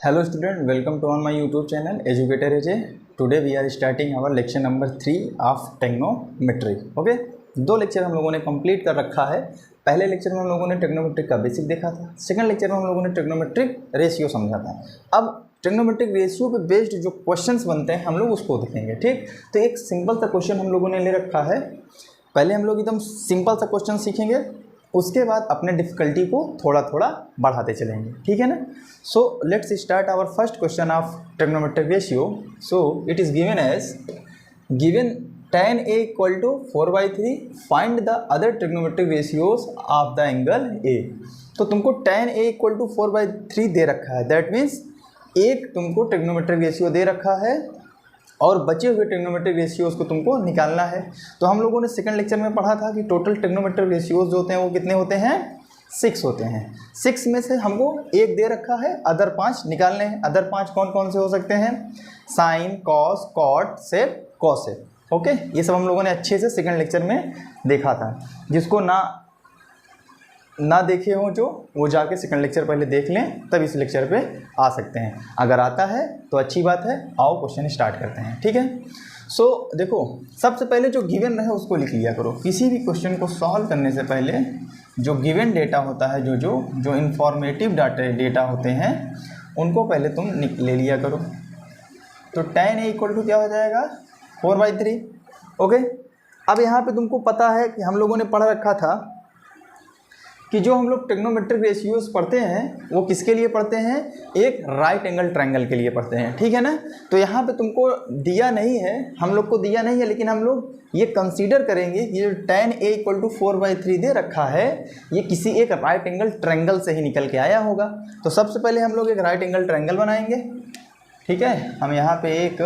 Hello student, welcome to on my YouTube channel Educator AJ. Today we are starting our lecture number 3 of trigonometry. Okay, दो lecture हम लोगों ने complete कर रखा है। पहले लेक्चर में हम लोगों ने ट्रिग्नोमेट्रिक का बेसिक देखा था, सेकंड लेक्चर में हम लोगों ने ट्रिग्नोमेट्रिक रेशियो समझा था। अब ट्रिग्नोमेट्रिक रेशियो पे बेस्ड जो क्वेश्चंस बनते हैं हम लोग उसको देखेंगे। ठीक, तो एक सिंपल सा क्वेश्चन हम लोगों ने ले रखा है। पहले हम लोग एकदम सिंपल सा क्वेश्चन सीखेंगे, उसके बाद अपने डिफ़िकल्टी को थोड़ा थोड़ा बढ़ाते चलेंगे। ठीक है ना। So let's start our first question of trigonometric ratio. So it is given as given tan A equal to 4/3 find the other trigonometric ratios of the angle A। तो तुमको tan A इक्वल टू 4/3 दे रखा है, that means एक तुमको trigonometric ratio दे रखा है और बचे हुए ट्रिग्नोमेट्रिक रेशियोज़ को तुमको निकालना है। तो हम लोगों ने सेकंड लेक्चर में पढ़ा था कि टोटल ट्रिग्नोमेट्रिक रेशियोज़ जो होते हैं वो कितने होते हैं, 6 होते हैं। 6 में से हमको एक दे रखा है, अदर 5 निकालने हैं। अदर 5 कौन कौन से हो सकते हैं, साइन, कॉस, कॉट, सेक, कॉसेक। ओके, ये सब हम लोगों ने अच्छे से सेकंड लेक्चर में देखा था। जिसको ना देखे हो जो, वो जाके सेकंड लेक्चर पहले देख लें, तब इस लेक्चर पे आ सकते हैं। अगर आता है तो अच्छी बात है, आओ क्वेश्चन स्टार्ट करते हैं। ठीक है। सो देखो, सबसे पहले जो गिवन रहे उसको लिख लिया करो। किसी भी क्वेश्चन को सॉल्व करने से पहले जो गिवन डेटा होता है, जो इंफॉर्मेटिव डेटा होते हैं, उनको पहले तुम ले लिया करो। तो tan A इक्वल टू क्या हो जाएगा, 4/3। ओके, अब यहाँ पे तुमको पता है कि हम लोगों ने पढ़ रखा था कि जो हम लोग ट्रिग्नोमेट्रिक रेशियोज पढ़ते हैं वो किसके लिए पढ़ते हैं, एक राइट एंगल ट्रायंगल के लिए पढ़ते हैं। ठीक है ना। तो यहाँ पे तुमको दिया नहीं है, हम लोग को दिया नहीं है, लेकिन हम लोग ये कंसीडर करेंगे कि जो tan A इक्वल टू 4/3 दे रखा है, ये किसी एक राइट एंगल ट्रायंगल से ही निकल के आया होगा। तो सबसे पहले हम लोग एक राइट एंगल ट्रायंगल बनाएंगे। ठीक है, हम यहाँ पर एक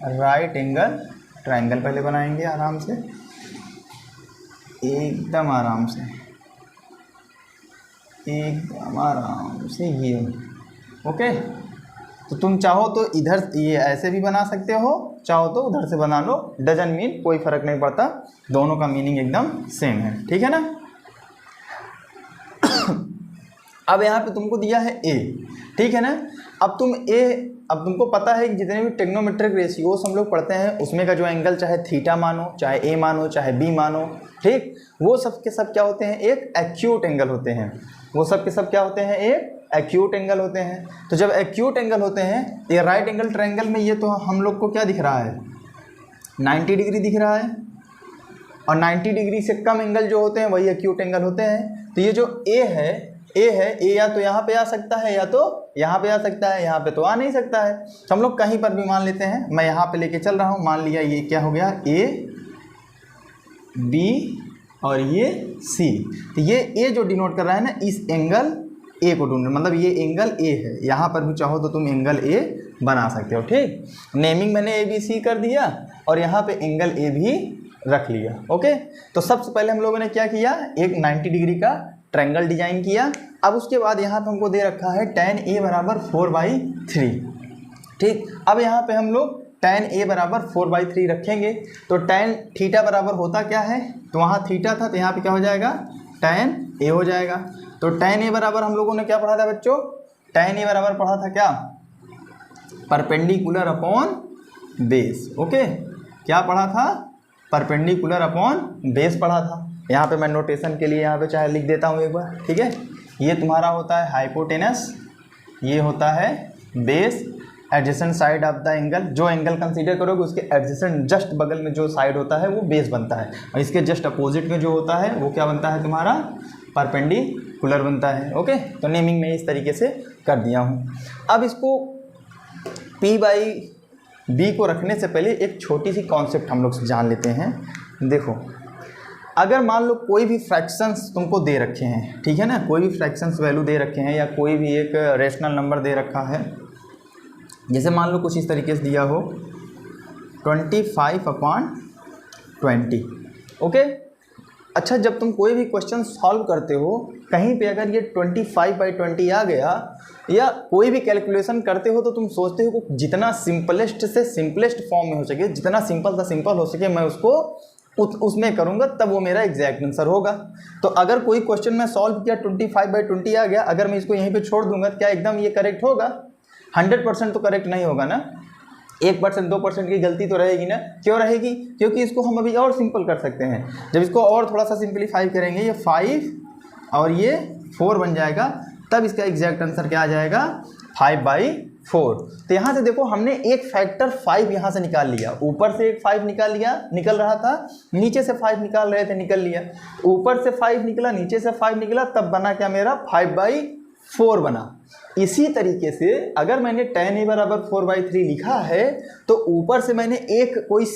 राइट एंगल ट्रायंगल पहले बनाएंगे, आराम से, एकदम आराम से, एकदम आराम से ये। ओके, तो तुम चाहो तो इधर ये ऐसे भी बना सकते हो, चाहो तो उधर से बना लो, डजन मीन, कोई फ़र्क नहीं पड़ता, दोनों का मीनिंग एकदम सेम है। ठीक है ना। अब यहाँ पे तुमको दिया है A। ठीक है ना। अब तुमको पता है कि जितने भी ट्रिग्नोमेट्रिक रेशियोज हम लोग पढ़ते हैं उसमें का जो एंगल, चाहे थीटा मानो, चाहे A मानो, चाहे B मानो, ठीक, वो सब के सब क्या होते हैं, एक एक्यूट एंगल होते हैं। वो सब के सब क्या होते हैं, एक एक्यूट एंगल होते हैं। तो जब एक्यूट एंगल होते हैं, ये राइट एंगल ट्रायंगल में ये तो हम लोग को क्या दिख रहा है, 90 डिग्री दिख रहा है, और 90 डिग्री से कम एंगल जो होते हैं वही एक्यूट एंगल होते हैं। तो ये जो A है, ए या तो यहाँ पे आ सकता है या तो यहाँ पे आ सकता है, यहाँ पे तो आ नहीं सकता है। तो हम लोग कहीं पर भी मान लेते हैं, मैं यहाँ पे लेके चल रहा हूँ, मान लिया ये क्या हो गया, A, B और ये C। तो ये A जो डिनोट कर रहा है ना, इस एंगल A को ढूंढना, मतलब ये एंगल A है। यहाँ पर भी चाहो तो तुम एंगल A बना सकते हो। ठीक, नेमिंग मैंने ABC कर दिया और यहाँ पे एंगल A भी रख लिया। ओके, तो सबसे पहले हम लोगों ने क्या किया, एक 90 डिग्री का ट्रायंगल डिजाइन किया। अब उसके बाद यहाँ पे हमको दे रखा है tan A बराबर 4/3। ठीक, अब यहाँ पे हम लोग tan A बराबर 4/3 रखेंगे। तो tan थीटा बराबर होता क्या है, तो वहाँ थीटा था, तो यहाँ पे क्या हो जाएगा, tan A हो जाएगा। तो tan A बराबर हम लोगों ने क्या पढ़ा था बच्चों, tan A बराबर पढ़ा था क्या, परपेंडिकुलर अपॉन बेस। ओके, क्या पढ़ा था, परपेंडिकुलर अपॉन बेस पढ़ा था। यहाँ पे मैं नोटेशन के लिए यहाँ पे चाहे लिख देता हूँ एक बार। ठीक है, ये तुम्हारा होता है हाइपोटेनस, ये होता है base, adjacent side of the angle, जो एंगल कंसीडर करोगे उसके एडजेसेंट जस्ट बगल में जो साइड होता है वो बेस बनता है, और इसके जस्ट अपोजिट में जो होता है वो क्या बनता है, तुम्हारा परपेंडिकुलर बनता है। ओके, तो नेमिंग में इस तरीके से कर दिया हूँ। अब इसको P/B को रखने से पहले एक छोटी सी कॉन्सेप्ट हम लोग जान लेते हैं। देखो, अगर मान लो कोई भी फ्रैक्शंस तुमको दे रखे हैं, ठीक है ना, कोई भी फ्रैक्शंस वैल्यू दे रखे हैं, या कोई भी एक रेशनल नंबर दे रखा है, जैसे मान लो कुछ इस तरीके से दिया हो 25/20। ओके, अच्छा, जब तुम कोई भी क्वेश्चन सॉल्व करते हो, कहीं पे अगर ये 25/20 आ गया, या कोई भी कैलकुलेशन करते हो, तो तुम सोचते हो कि जितना सिंपलेस्ट से सिंपलेस्ट फॉर्म में हो सके, जितना सिंपल से सिंपल हो सके, मैं उसको उसमें करूँगा तब वो मेरा एग्जैक्ट आंसर होगा। तो अगर कोई क्वेश्चन मैं सॉल्व किया 25/20 आ गया, अगर मैं इसको यहीं पे छोड़ दूंगा क्या एकदम ये करेक्ट होगा? 100% तो करेक्ट नहीं होगा ना, 1% 2% की गलती तो रहेगी ना। क्यों रहेगी? क्योंकि इसको हम अभी और सिंपल कर सकते हैं। जब इसको और थोड़ा सा सिंपलीफाई करेंगे, ये 5 और ये 4 बन जाएगा, तब इसका एग्जैक्ट आंसर क्या आ जाएगा? 5/4। तो यहाँ से देखो हमने एक फैक्टर 5 यहाँ से निकाल लिया, ऊपर से एक 5 निकल रहा था, नीचे से 5 निकाल रहे थे, निकल लिया। ऊपर से 5 निकला, नीचे से 5 निकला, तब बना क्या मेरा? 5/4 बना। इसी तरीके से अगर मैंने tan a = 4/3 लिखा है तो ऊपर से मैंने एक कोई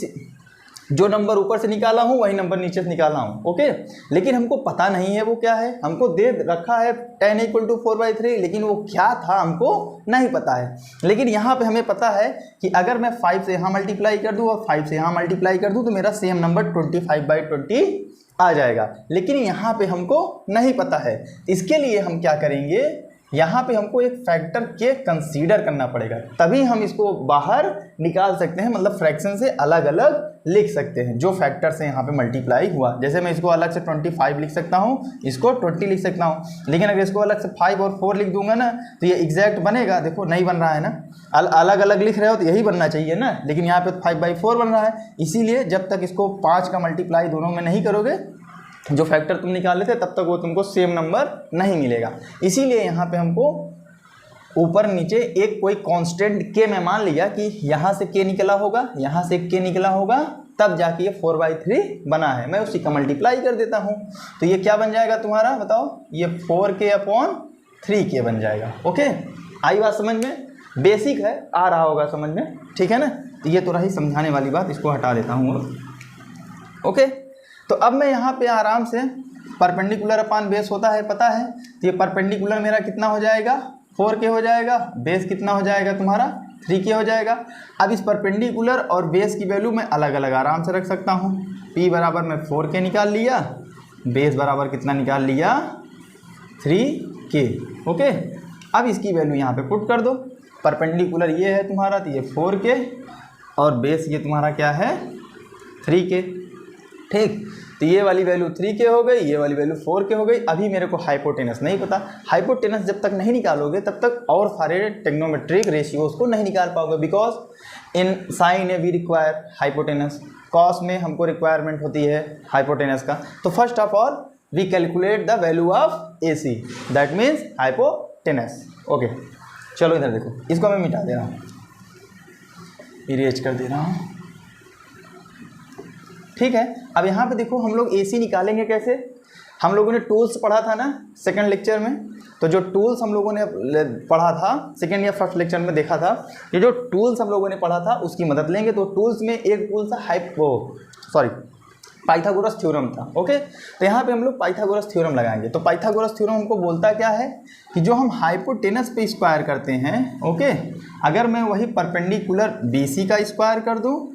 जो नंबर ऊपर से निकाला हूँ वही नंबर नीचे से निकाला हूँ, ओके। लेकिन हमको पता नहीं है वो क्या है, हमको दे रखा है tan a = 4/3, लेकिन वो क्या था हमको नहीं पता है। लेकिन यहाँ पे हमें पता है कि अगर मैं 5 से यहाँ मल्टीप्लाई कर दूँ और 5 से यहाँ मल्टीप्लाई कर दूँ तो मेरा सेम नंबर 25/20 आ जाएगा। लेकिन यहाँ पे हमको नहीं पता है, इसके लिए हम क्या करेंगे, यहाँ पे हमको एक फैक्टर के कंसीडर करना पड़ेगा, तभी हम इसको बाहर निकाल सकते हैं, मतलब फ्रैक्शन से अलग अलग लिख सकते हैं जो फैक्टर से यहाँ पे मल्टीप्लाई हुआ। जैसे मैं इसको अलग से 25 लिख सकता हूँ, इसको 20 लिख सकता हूँ, लेकिन अगर इसको अलग से 5 और 4 लिख दूंगा ना तो ये एग्जैक्ट बनेगा? देखो नहीं बन रहा है ना, अलग अलग लिख रहे हो तो यही बनना चाहिए ना, लेकिन यहाँ पे 5/4 बन रहा है। इसीलिए जब तक इसको 5 का मल्टीप्लाई दोनों में नहीं करोगे, जो फैक्टर तुम निकाले थे, तब तक वो तुमको सेम नंबर नहीं मिलेगा। इसीलिए यहाँ पे हमको ऊपर नीचे एक कोई कांस्टेंट के मैं मान लिया कि यहाँ से के निकला होगा, यहाँ से के निकला होगा, तब जाके ये 4/3 बना है, मैं उसी का मल्टीप्लाई कर देता हूँ। तो ये क्या बन जाएगा तुम्हारा बताओ? ये 4k/3k बन जाएगा, ओके। आई बात समझ में? बेसिक है, आ रहा होगा समझ में, ठीक है ना। तो ये तो रही समझाने वाली बात, इसको हटा देता हूँ, ओके। तो अब मैं यहाँ पे आराम से परपेंडिकुलर अपान बेस होता है, पता है। तो ये परपेंडिकुलर मेरा कितना हो जाएगा? 4k हो जाएगा, बेस कितना हो जाएगा तुम्हारा? 3k हो जाएगा। अब इस परपेंडिकुलर और बेस की वैल्यू मैं अलग अलग आराम से रख सकता हूँ। p बराबर मैं 4k निकाल लिया, बेस बराबर कितना निकाल लिया? 3k, okay. अब इसकी वैल्यू यहाँ पे पुट कर दो। परपेंडिकुलर ये है तुम्हारा, तो ये 4k और बेस ये तुम्हारा क्या है? 3k, ठीक। तो ये वाली वैल्यू 3k हो गई, ये वाली वैल्यू 4k हो गई। अभी मेरे को हाइपोटेनस नहीं पता। हाइपोटेनस जब तक नहीं निकालोगे तब तक और सारे टेक्नोमेट्रिक रेशियोज को नहीं निकाल पाओगे, because in sine A we require hypotenuse, cos में हमको रिक्वायरमेंट होती है हाइपोटेनस का। तो first of all we calculate the value of AC, that means hypotenuse, okay. चलो इधर देखो, इसको मैं मिटा दे रहा हूँ, इरेज कर दे रहा हूँ, ठीक है। अब यहाँ पे देखो हम लोग AC निकालेंगे कैसे। हम लोगों ने टूल्स पढ़ा था ना सेकंड लेक्चर में, तो जो टूल्स हम लोगों ने पढ़ा था सेकंड या फर्स्ट लेक्चर में देखा था, ये जो टूल्स हम लोगों ने पढ़ा था उसकी मदद लेंगे। तो टूल्स में एक टूल था पाइथागोरस थ्योरम था, ओके। तो यहाँ पे हम लोग पाइथागोरस थ्योरम लगाएंगे। तो पाइथागोरस थ्योरम हमको बोलता क्या है कि जो हम हाइपोटेनस पे स्क्वायर करते हैं, ओके, अगर मैं वही परपेंडिकुलर BC का स्क्वायर कर दूँ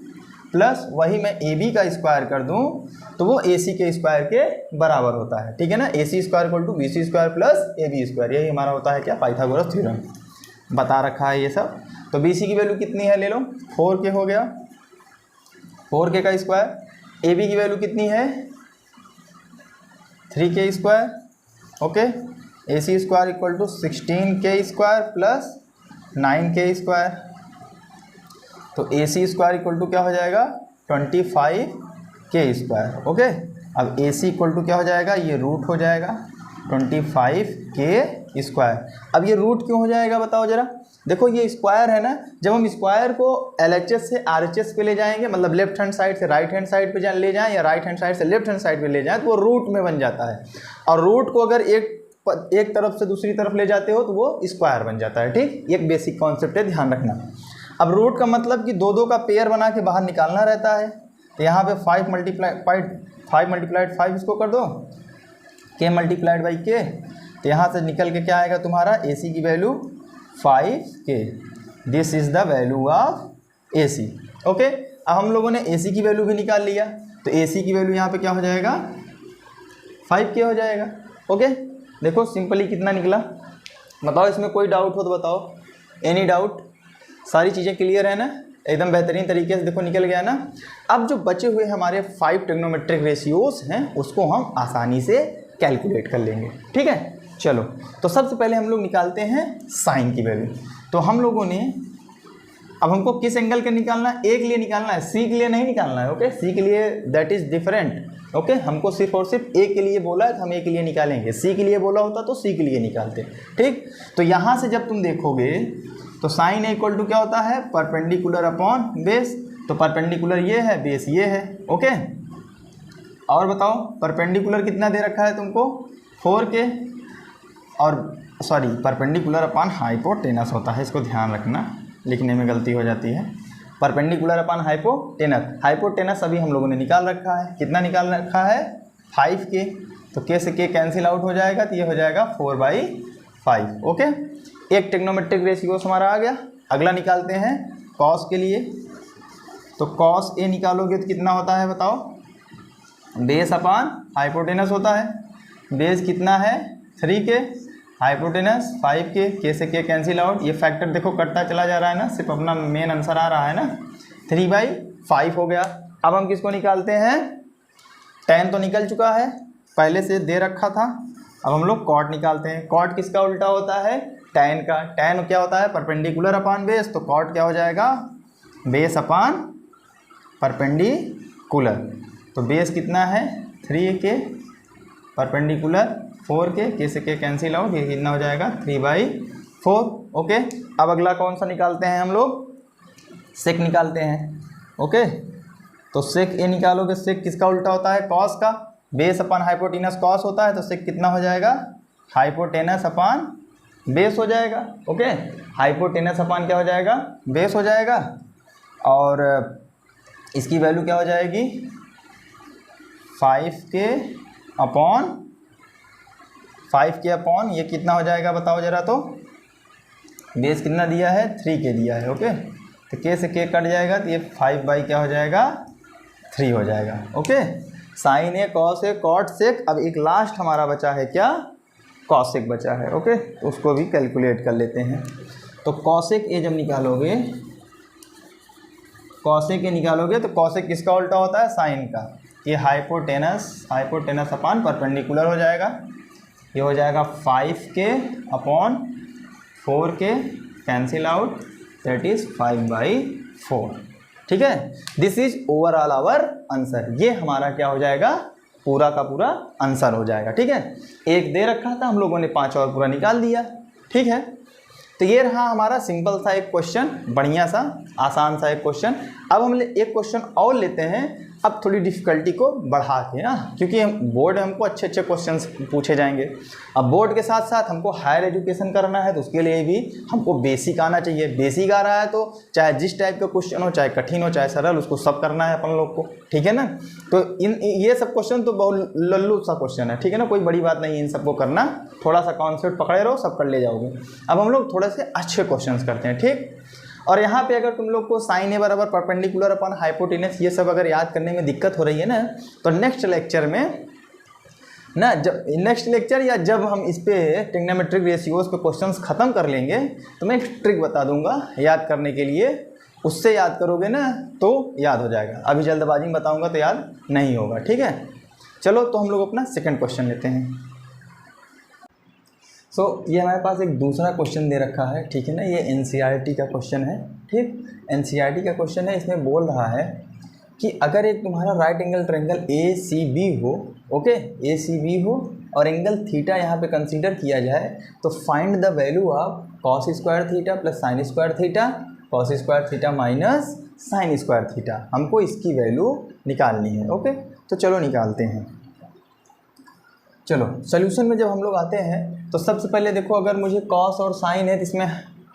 प्लस वही मैं AB का स्क्वायर कर दूं तो वो AC के स्क्वायर के बराबर होता है, ठीक है ना। AC² = BC² + AB², यही हमारा होता है क्या? पाइथागोरस थ्योरम बता रखा है ये सब। तो BC की वैल्यू कितनी है ले लो, 4k हो गया, 4k का स्क्वायर। AB की वैल्यू कितनी है? 3k², okay. AC² = 16k² + 9k²। तो AC² = क्या हो जाएगा? 25k², okay. अब AC = क्या हो जाएगा? ये रूट हो जाएगा 25k²। अब ये रूट क्यों हो जाएगा बताओ जरा। देखो ये स्क्वायर है ना, जब हम स्क्वायर को LHS से RHS पे ले जाएंगे, मतलब लेफ्ट हैंड साइड से राइट हैंड साइड पे ले जाएं या राइट हैंड साइड से लेफ्ट हैंड साइड पे ले जाएं, तो वो रूट में बन जाता है। और रूट को अगर एक तरफ से दूसरी तरफ ले जाते हो तो वो स्क्वायर बन जाता है, ठीक। एक बेसिक कॉन्सेप्ट है, ध्यान रखना। अब रूट का मतलब कि दो का पेयर बना के बाहर निकालना रहता है। तो यहाँ पे 5 × 5 इसको कर दो, k × k। तो यहाँ से निकल के क्या आएगा तुम्हारा? AC की value 5k, this is the value of AC, okay. अब हम लोगों ने AC की वैल्यू भी निकाल लिया, तो AC की वैल्यू यहाँ पे क्या हो जाएगा? 5k हो जाएगा, ओके। देखो सिंपली कितना निकला, बताओ। इसमें कोई डाउट हो तो बताओ, एनी डाउट? सारी चीज़ें क्लियर है ना? एकदम बेहतरीन तरीके से देखो निकल गया ना। अब जो बचे हुए हमारे 5 ट्रिग्नोमेट्रिक रेशियोज हैं उसको हम आसानी से कैलकुलेट कर लेंगे, ठीक है। चलो तो सबसे पहले हम लोग निकालते हैं साइन की वैल्यू। तो हम लोगों ने अब हमको किस एंगल का निकालना है, ए के लिए निकालना है, सी के लिए नहीं निकालना है, ओके। सी के लिए दैट इज डिफरेंट, ओके। हमको सिर्फ और सिर्फ ए के लिए बोला है तो हम ए के लिए निकालेंगे, सी के लिए बोला होता तो सी के लिए निकालते, ठीक। तो यहाँ से जब तुम देखोगे तो साइन ए इक्वल टू क्या होता है, परपेंडिकुलर अपॉन बेस। तो परपेंडिकुलर ये है, बेस ये है, ओके। और बताओ परपेंडिकुलर कितना दे रखा है तुमको, 4K, और सॉरी परपेंडिकुलर अपॉन हाइपोटेनस होता है, इसको ध्यान रखना, लिखने में गलती हो जाती है। परपेंडिकुलर अपॉन हाइपोटेनस, हाइपोटेनस अभी हम लोगों ने निकाल रखा है, कितना निकाल रखा है, 5K। तो K से K कैंसिल आउट हो जाएगा तो ये हो जाएगा 4/5, ओके। एक ट्रिग्नोमेट्रिक रेशियोस हमारा आ गया। अगला निकालते हैं कॉस के लिए। तो कॉस ए निकालोगे तो कितना होता है बताओ, बेस अपॉन हाइपोटेनस होता है। बेस कितना है 3K, हाइपोटेनस 5K, K से K कैंसिल आउट, ये फैक्टर देखो कटता चला जा रहा है ना, सिर्फ अपना मेन आंसर आ रहा है ना, 3/5 हो गया। अब हम किसको निकालते हैं, tan तो निकल चुका है, पहले से दे रखा था। अब हम लोग कॉट निकालते हैं। कॉट किसका उल्टा होता है, tan का। tan क्या होता है, परपेंडिकुलर अपॉन बेस। तो कॉट क्या हो जाएगा, बेस अपॉन परपेंडिकुलर। तो बेस कितना है 3K, परपेंडिकुलर 4K, K से K कैंसिल आउट, ये कितना हो जाएगा 3/4, ओके। अब अगला कौन सा निकालते हैं हम लोग, सेक निकालते हैं, ओके। तो सेक ए निकालोगे, सेक किसका उल्टा होता है, कॉस का। बेस अपॉन हाइपोटेनस कॉस होता है, तो सेक कितना हो जाएगा, हाइपोटेनस अपॉन बेस हो जाएगा, ओके। हाइपोटेनस अपॉन क्या हो जाएगा, बेस हो जाएगा। और इसकी वैल्यू क्या हो जाएगी, 5K अपॉन ये कितना हो जाएगा बताओ जरा। तो बेस कितना दिया है, 3K दिया है, ओके। तो K से K कट जाएगा तो ये 5 क्या हो जाएगा, 3 हो जाएगा, okay. Sign A, cos A, cot सेक। अब एक लास्ट हमारा बचा है क्या, कॉसेक बचा है, ओके। तो उसको भी कैलकुलेट कर लेते हैं। तो कॉसेक ए जब निकालोगे, कॉसेक ए निकालोगे तो कॉसेक किसका उल्टा होता है, साइन का। ये हाइपोटेनस अपॉन परपेंडिकुलर हो जाएगा, ये हो जाएगा 5K upon 4K cancel out, that is 5/4, ठीक है। This is overall our answer. ये हमारा क्या हो जाएगा, पूरा का पूरा आंसर हो जाएगा, ठीक है। एक दे रखा था, हम लोगों ने 5 और पूरा निकाल दिया, ठीक है। तो ये रहा हमारा सिंपल सा एक क्वेश्चन, बढ़िया सा आसान सा एक क्वेश्चन। अब हम एक क्वेश्चन और लेते हैं, अब थोड़ी डिफ़िकल्टी को बढ़ा के ना, क्योंकि बोर्ड में हमको अच्छे अच्छे क्वेश्चंस पूछे जाएंगे। अब बोर्ड के साथ साथ हमको हायर एजुकेशन करना है, तो उसके लिए भी हमको बेसिक आना चाहिए। बेसिक आ रहा है तो चाहे जिस टाइप का क्वेश्चन हो, चाहे कठिन हो चाहे सरल, उसको सब करना है अपन लोग को, ठीक है ना। तो ये सब क्वेश्चन तो बहुत लल्लू सा क्वेश्चन है, ठीक है ना, कोई बड़ी बात नहीं है इन सबको करना, थोड़ा सा कॉन्सेप्ट पकड़े रहो, सब कर ले जाओगे। अब हम लोग थोड़े से अच्छे क्वेश्चन करते हैं, ठीक। और यहाँ पे अगर तुम लोग को साइन ए बराबर परपेंडिकुलर अपॉन हाइपोटेनस ये सब अगर याद करने में दिक्कत हो रही है ना, तो नेक्स्ट लेक्चर में ना, जब नेक्स्ट लेक्चर या जब हम इस पे ट्रिग्नोमेट्रिक रेशियोज पे क्वेश्चंस ख़त्म कर लेंगे तो मैं एक ट्रिक बता दूंगा याद करने के लिए, उससे याद करोगे ना तो याद हो जाएगा। अभी जल्दबाजी में बताऊँगा तो याद नहीं होगा, ठीक है। चलो तो हम लोग अपना सेकेंड क्वेश्चन लेते हैं। ये हमारे पास एक दूसरा क्वेश्चन दे रखा है, ठीक है ना। ये NCERT का क्वेश्चन है, ठीक। NCERT का क्वेश्चन है, इसमें बोल रहा है कि अगर एक तुम्हारा राइट एंगल ट्रायंगल ACB हो, ओके, ACB हो और एंगल थीटा यहाँ पे कंसीडर किया जाए, तो find the value of cos square theta plus sign square theta, cos square theta minus sine square theta. हमको इसकी वैल्यू निकालनी है, ओके। तो चलो निकालते हैं। चलो सोल्यूशन में जब हम लोग आते हैं तो सबसे पहले देखो, अगर मुझे कॉस और साइन है तो इसमें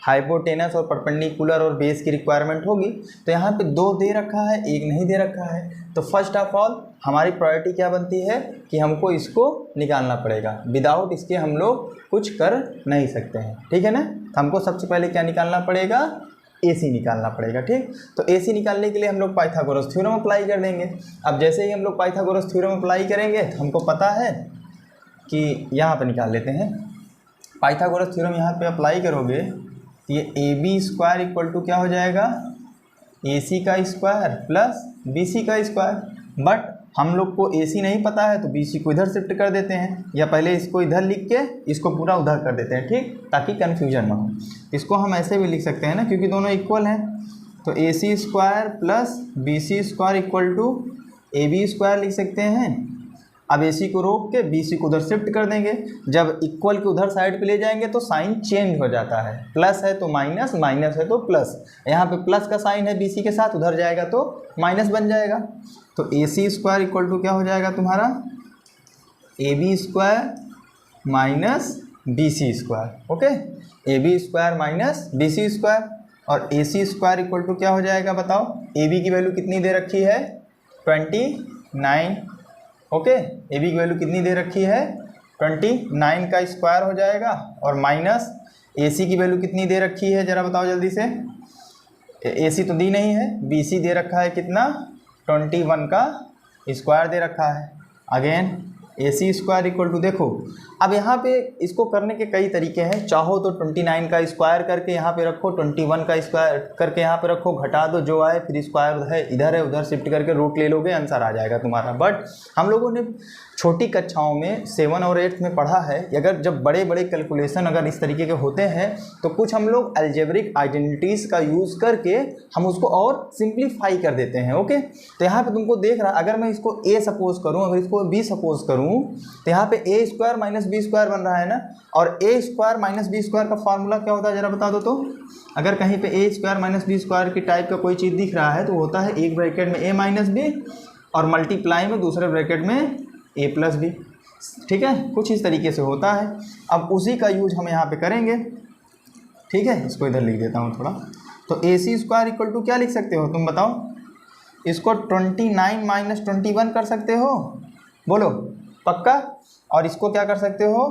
हाइपोटेनस और परपेंडिकुलर और बेस की रिक्वायरमेंट होगी। तो यहाँ पे 2 दे रखा है, 1 नहीं दे रखा है। तो फर्स्ट ऑफ ऑल हमारी प्रायोरिटी क्या बनती है कि हमको इसको निकालना पड़ेगा, विदाउट इसके हम लोग कुछ कर नहीं सकते हैं, ठीक है ना। तो हमको सबसे पहले क्या निकालना पड़ेगा, AC निकालना पड़ेगा, ठीक। तो AC निकालने के लिए हम लोग पाइथागोरस थ्योरम अप्लाई कर देंगे। अब जैसे ही हम लोग पाइथागोरस थ्योरम अप्लाई करेंगे तो हमको पता है कि यहाँ पे निकाल लेते हैं। पाइथागोरस थ्योरम यहाँ पे अप्लाई करोगे तो ये AB² इक्वल टू क्या हो जाएगा, AC का स्क्वायर प्लस BC का स्क्वायर। बट हम लोग को AC नहीं पता है तो BC को इधर शिफ्ट कर देते हैं, या पहले इसको इधर लिख के इसको पूरा उधर कर देते हैं, ठीक, ताकि कन्फ्यूजन ना हो। इसको हम ऐसे भी लिख सकते हैं ना, क्योंकि दोनों इक्वल हैं, तो AC square plus BC square equal to AB square लिख सकते हैं। अब AC को रोक के BC को उधर शिफ्ट कर देंगे, जब इक्वल के उधर साइड पे ले जाएंगे तो साइन चेंज हो जाता है, प्लस है तो माइनस, माइनस है तो प्लस। यहाँ पे प्लस का साइन है BC के साथ, उधर जाएगा तो माइनस बन जाएगा। तो AC स्क्वायर इक्वल टू क्या हो जाएगा तुम्हारा, AB square minus BC square. Okay, AB square minus BC square. और AC स्क्वायर इक्वल टू क्या हो जाएगा बताओ, AB की वैल्यू कितनी दे रखी है 29। ओके, AB की वैल्यू कितनी दे रखी है 29 का स्क्वायर हो जाएगा, और माइनस AC की वैल्यू कितनी दे रखी है जरा बताओ जल्दी से। AC तो दी नहीं है, BC दे रखा है कितना 21 का स्क्वायर दे रखा है। Again AC square equal to, देखो अब यहाँ पे इसको करने के कई तरीके हैं। चाहो तो 29 का स्क्वायर करके यहाँ पे रखो, 21 का स्क्वायर करके यहाँ पे रखो, घटा दो जो आए, फिर स्क्वायर है उधर शिफ्ट करके रूट ले लोगे, आंसर आ जाएगा तुम्हारा। बट हम लोगों ने छोटी कक्षाओं में 7 और 8 में पढ़ा है, अगर जब बड़े बड़े कैलकुलेशन अगर इस तरीके के होते हैं तो कुछ हम लोग अलजेब्रिक आइडेंटिटीज़ का यूज़ करके हम उसको और सिंप्लीफाई कर देते हैं। ओके, तो यहाँ पे तुमको देख रहा, अगर मैं इसको A सपोज करूँ, अगर इसको B सपोज करूँ, तो यहाँ पे A square minus B square बन रहा है ना, और A square minus B square का फार्मूला क्या होता है जरा बता दो तो। अगर कहीं पे A square minus B square की टाइप का कोई चीज़ दिख रहा है तो होता है एक ब्रैकेट में A माइनस B और मल्टीप्लाई में दूसरे ब्रैकेट में A प्लस B, ठीक है, कुछ इस तरीके से होता है। अब उसी का यूज हम यहाँ पे करेंगे, ठीक है, इसको इधर लिख देता हूँ थोड़ा। तो AC स्क्वायर इक्वल टू क्या लिख सकते हो तुम बताओ, इसको 29 माइनस 21 कर सकते हो, बोलो पक्का। और इसको क्या कर सकते हो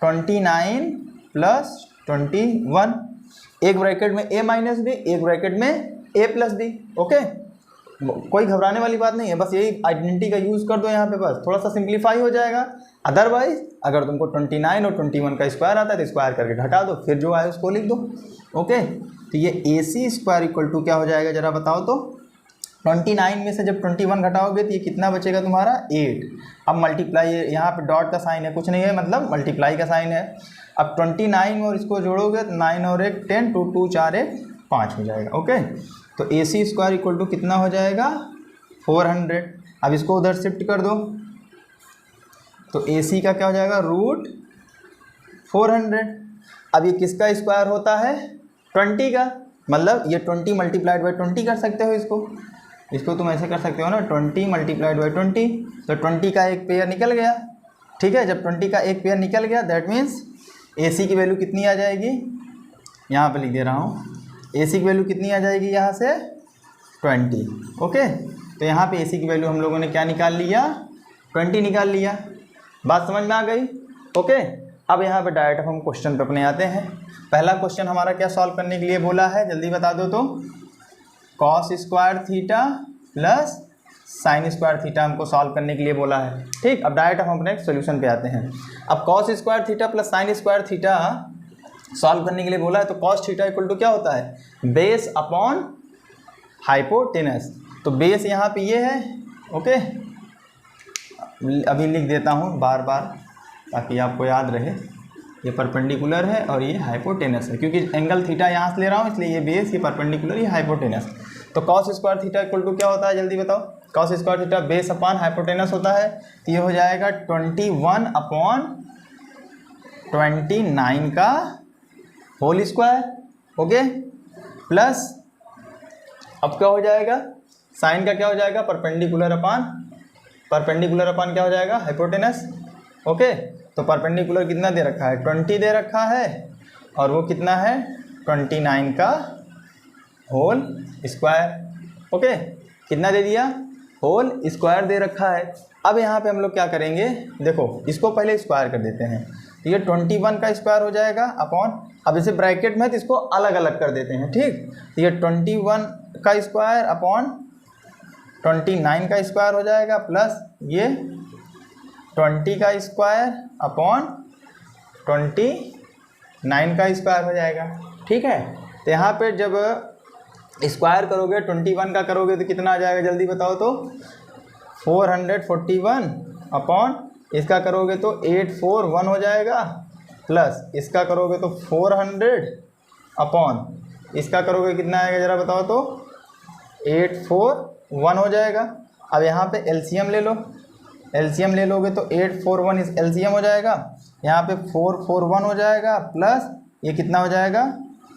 29 प्लस 21, एक ब्रैकेट में A माइनस B, एक ब्रैकेट में A प्लस B। ओके, कोई घबराने वाली बात नहीं है, बस यही आइडेंटिटी का यूज़ कर दो यहाँ पे, बस थोड़ा सा सिंप्लीफाई हो जाएगा। अदरवाइज अगर तुमको 29 और 21 का स्क्वायर आता है तो स्क्वायर करके घटा दो, फिर जो आए उसको लिख दो। ओके, तो ये AC स्क्वायर इक्वल टू क्या हो जाएगा जरा बताओ तो। 29 में से जब 21 घटाओगे तो ये कितना बचेगा तुम्हारा 8। अब मल्टीप्लाई, यहाँ पे डॉट का साइन है, कुछ नहीं है, मतलब मल्टीप्लाई का साइन है। अब 29 और इसको जोड़ोगे तो 9 और 1 10, 2 2 4 1 5 हो जाएगा। ओके, तो AC स्क्वायर इक्वल टू कितना हो जाएगा 400। अब इसको उधर शिफ्ट कर दो तो AC का क्या हो जाएगा रूट 400। अब ये किसका स्क्वायर होता है 20 का, मतलब ये 20 मल्टीप्लाइड बाई 20 कर सकते हो इसको तुम ऐसे कर सकते हो ना, 20 मल्टीप्लाइड बाई 20, तो 20 का एक पेयर निकल गया, ठीक है। जब 20 का एक पेयर निकल गया दैट मीन्स AC की वैल्यू कितनी आ जाएगी, यहाँ पे लिख दे रहा हूँ, AC की वैल्यू कितनी आ जाएगी यहाँ से 20। ओके, तो यहाँ पे AC की वैल्यू हम लोगों ने क्या निकाल लिया 20 निकाल लिया। बात समझ में आ गई। ओके, अब यहाँ पे डायरेक्ट हम क्वेश्चन पे अपने आते हैं। पहला क्वेश्चन हमारा क्या सॉल्व करने के लिए बोला है जल्दी बता दो तो, cos square theta plus sign square theta हमको सॉल्व करने के लिए बोला है, ठीक। अब डायरेक्ट हम अपने सोल्यूशन पे आते हैं। अब cos square theta plus sign square theta solve करने के लिए बोला है, तो कॉस थीटा इक्वल टू क्या होता है बेस अपॉन हाइपोटेनस। तो बेस यहाँ पे ये है, ओके, अभी लिख देता हूँ बार बार ताकि आपको याद रहे, ये परपेंडिकुलर है और ये हाइपोटेनस है, क्योंकि एंगल थीटा यहाँ से ले रहा हूँ इसलिए ये बेस, ये परपेंडिकुलर, ये हाइपोटेनस। तो cos square theta equal to क्या होता है जल्दी बताओ। Cos square theta base upon hypotenuse होता है, तो ये हो जाएगा 21 अपॉन 29 का होल स्क्वायर। ओके, प्लस अब क्या हो जाएगा साइन का क्या हो जाएगा परपेंडिकुलर अपॉन क्या हो जाएगा हाइपोटेनस। ओके, तो परपेंडिकुलर कितना दे रखा है 20 दे रखा है, और वो कितना है 29 का होल स्क्वायर। ओके, कितना दे दिया होल स्क्वायर दे रखा है। अब यहाँ पे हम लोग क्या करेंगे, देखो इसको पहले स्क्वायर कर देते हैं, तो ये 21 का स्क्वायर हो जाएगा अपॉन, अब इसे ब्रैकेट में तो इसको अलग अलग कर देते हैं, ठीक। तो ये 21 का स्क्वायर अपॉन 29 का स्क्वायर हो जाएगा, प्लस ये 20 का स्क्वायर अपॉन 29 का स्क्वायर हो जाएगा, ठीक है। तो यहाँ पे जब स्क्वायर करोगे 21 का करोगे तो कितना आ जाएगा जल्दी बताओ तो 441 अपॉन इसका करोगे तो 841 हो जाएगा, प्लस इसका करोगे तो 400 अपॉन इसका करोगे कितना आएगा ज़रा बताओ तो 841 हो जाएगा। अब यहाँ पे एलसीएम ले लो, एलसीएम ले लोगे तो 841 इस एलसीएम हो जाएगा, यहाँ पे 441 हो जाएगा, प्लस ये कितना हो जाएगा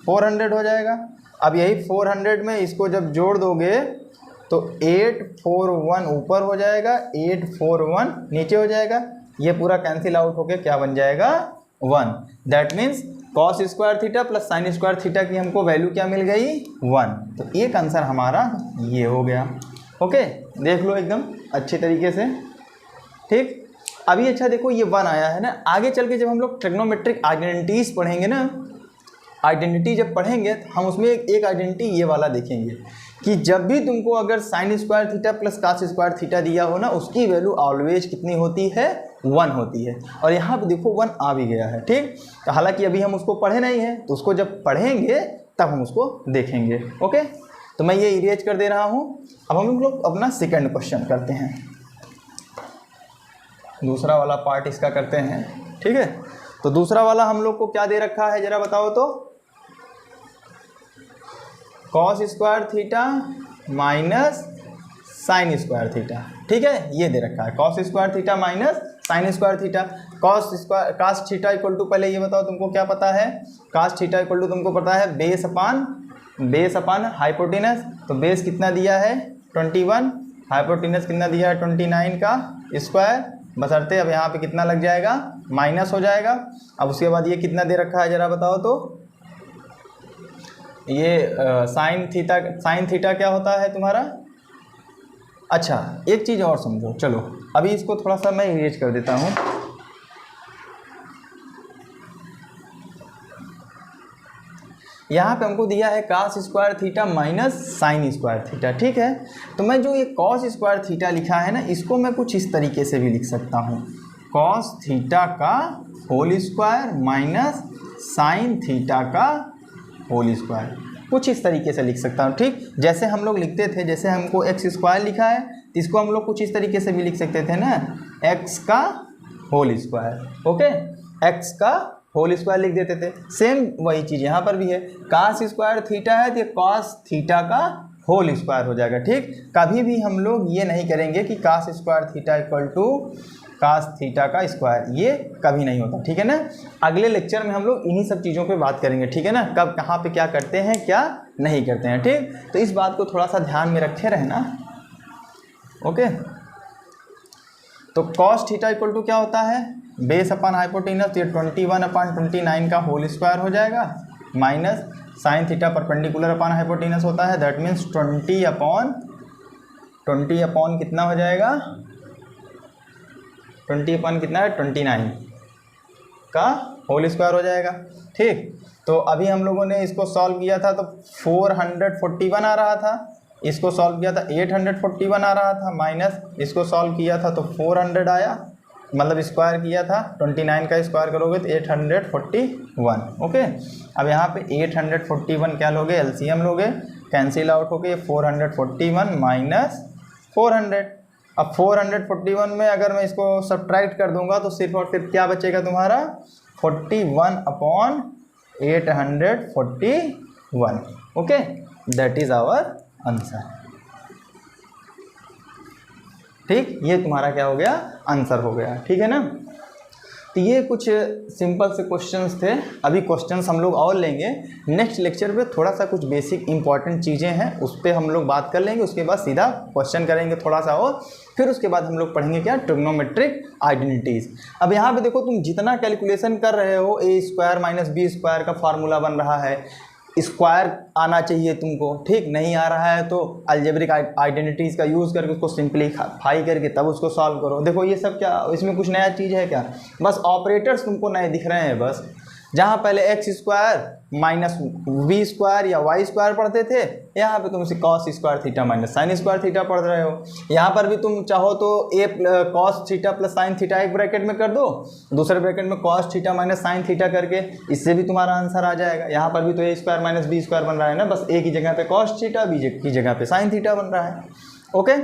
400 हो जाएगा। अब यही 400 में इसको जब जोड़ दोगे तो 841 ऊपर हो जाएगा, 841 नीचे हो जाएगा, ये पूरा कैंसिल आउट होके क्या बन जाएगा 1। That means cos square theta plus sign square theta की हमको वैल्यू क्या मिल गई 1। तो एक आंसर हमारा ये हो गया। ओके, देख लो एकदम अच्छे तरीके से। ठीक, अभी अच्छा देखो ये 1 आया है ना, आगे चल के जब हम लोग ट्रिग्नोमेट्रिक आइडेंटिटीज पढ़ेंगे ना, आइडेंटिटी जब पढ़ेंगे तो हम उसमें एक आइडेंटिटी ये वाला देखेंगे कि जब भी तुमको अगर sine square theta plus cos square theta दिया हो ना, उसकी वैल्यू ऑलवेज कितनी होती है 1 होती है। और यहाँ पे देखो 1 आ भी गया है। ठीक, तो हालांकि अभी हम उसको पढ़े नहीं है, तो उसको जब पढ़ेंगे तब हम उसको देखेंगे। ओके, तो मैं ये इरेज कर दे रहा हूँ। अब हम लोग अपना सेकेंड क्वेश्चन करते हैं, दूसरा वाला पार्ट इसका करते हैं। ठीक है, तो दूसरा वाला हम लोग को क्या दे रखा है जरा बताओ तो, cos square theta minus sine square theta. ठीक है, ये दे रखा है cos square theta minus sine square theta. Cos theta equal to, पहले ये बताओ तुमको क्या पता है, कास थीटा इक्वल टू तुमको पता है बेस अपान हाइपोटेनस। तो बेस कितना दिया है 21, हाइपोटेनस कितना दिया है 29 का स्क्वायर, बशर्ते अब यहाँ पे कितना लग जाएगा माइनस हो जाएगा। अब उसके बाद ये कितना दे रखा है जरा बताओ तो, ये साइन थीटा क्या होता है तुम्हारा। अच्छा, एक चीज़ और समझो, चलो अभी इसको थोड़ा सा मैं इरेज कर देता हूँ। यहाँ पे हमको दिया है cos square theta minus sine square theta. ठीक है, तो मैं जो ये कॉस स्क्वायर थीटा लिखा है ना, इसको मैं कुछ इस तरीके से भी लिख सकता हूँ, कॉस थीटा का whole square minus sine theta का होल स्क्वायर, कुछ इस तरीके से लिख सकता हूँ। ठीक, जैसे हम लोग लिखते थे, जैसे हमको एक्स स्क्वायर लिखा है, इसको हम लोग कुछ इस तरीके से भी लिख सकते थे ना, एक्स का होल स्क्वायर। ओके, एक्स का होल स्क्वायर लिख देते थे। सेम वही चीज़ यहाँ पर भी है, कास स्क्वायर थीटा है तो ये कॉस थीटा का होल स्क्वायर हो जाएगा। ठीक, कभी भी हम लोग ये नहीं करेंगे कि cos square theta equal to cos theta का स्क्वायर, ये कभी नहीं होता। ठीक है ना, अगले लेक्चर में हम लोग इन्हीं सब चीज़ों पे बात करेंगे। ठीक है ना, कब कहाँ पे क्या करते हैं क्या नहीं करते हैं। ठीक, तो इस बात को थोड़ा सा ध्यान में रखे रहना। ओके, तो कॉस थीटा इक्वल टू क्या होता है बेस अपान हाइपोटेनस, ये 21 अपान 29 का होल स्क्वायर हो जाएगा, माइनस साइन थीटा परपेंडिकुलर अपान हाइपोटेनस होता है, दैट मीन्स 20 अपॉन कितना हो जाएगा 20 अपॉन कितना है 29 का होल स्क्वायर हो जाएगा। ठीक, तो अभी हम लोगों ने इसको सॉल्व किया था तो 441 आ रहा था, इसको सॉल्व किया था 841 आ रहा था, माइनस इसको सॉल्व किया था तो 400 आया, मतलब स्क्वायर किया था 29 का स्क्वायर करोगे तो 841। ओके, अब यहाँ पे 841 क्या लोगे एलसीएम लोगे, कैंसिल आउट होके 441 माइनस 400। अब 441 में अगर मैं इसको सब्ट्रैक्ट कर दूंगा तो सिर्फ और सिर्फ क्या बचेगा तुम्हारा 41 upon 841। Okay, that is our answer. ठीक, ये तुम्हारा क्या हो गया आंसर हो गया। ठीक है ना, तो ये कुछ सिंपल से क्वेश्चंस थे। अभी क्वेश्चंस हम लोग और लेंगे नेक्स्ट लेक्चर पे, थोड़ा सा कुछ बेसिक इंपॉर्टेंट चीज़ें हैं उस पर हम लोग बात कर लेंगे, उसके बाद सीधा क्वेश्चन करेंगे थोड़ा सा और फिर उसके बाद हम लोग पढ़ेंगे क्या ट्रिग्नोमेट्रिक आइडेंटिटीज़। अब यहाँ पे देखो तुम जितना कैलकुलेशन कर रहे हो ए स्क्वायर माइनस बी स्क्वायर का फार्मूला बन रहा है, स्क्वायर आना चाहिए तुमको। ठीक, नहीं आ रहा है तो अलजेब्रिक आइडेंटिटीज़ का यूज़ करके उसको सिंप्लीफाई करके तब उसको सॉल्व करो। देखो ये सब क्या, इसमें कुछ नया चीज़ है क्या, बस ऑपरेटर्स तुमको नए दिख रहे हैं बस। जहाँ पहले X square minus V square या वाई स्क्वायर पढ़ते थे, यहाँ पे तुम इसे cos square theta minus sine square theta पढ़ रहे हो। यहाँ पर भी तुम चाहो तो ए cos theta plus sine theta एक ब्रैकेट में कर दो, दूसरे ब्रैकेट में cos theta minus sine theta करके, इससे भी तुम्हारा आंसर आ जाएगा। यहाँ पर भी तो ए स्क्वायर माइनस बी स्क्वायर बन रहा है ना, बस ए की जगह पे कॉस थीटा, बी की जगह पे साइन थीटा बन रहा है। ओके,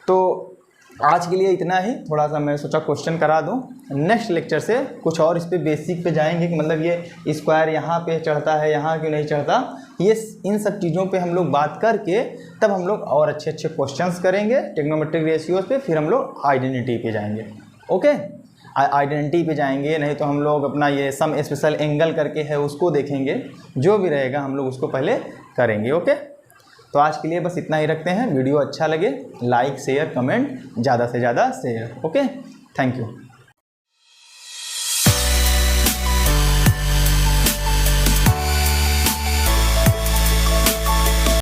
तो आज के लिए इतना ही, थोड़ा सा मैं सोचा क्वेश्चन करा दूं। नेक्स्ट लेक्चर से कुछ और इस पे बेसिक पे जाएंगे कि मतलब ये स्क्वायर यहाँ पे चढ़ता है, यहाँ क्यों नहीं चढ़ता, ये इन सब चीज़ों पे हम लोग बात करके तब हम लोग और अच्छे अच्छे क्वेश्चंस करेंगे ट्रिग्नोमेट्रिक रेशियोज पे। फिर हम लोग आइडेंटिटी पे जाएंगे। ओके, आइडेंटिटी पे जाएंगे, नहीं तो हम लोग अपना ये सम स्पेशल एंगल करके है उसको देखेंगे, जो भी रहेगा हम लोग उसको पहले करेंगे। ओके, तो आज के लिए बस इतना ही रखते हैं। वीडियो अच्छा लगे लाइक शेयर कमेंट ज़्यादा से ज़्यादा शेयर। Okay, thank you.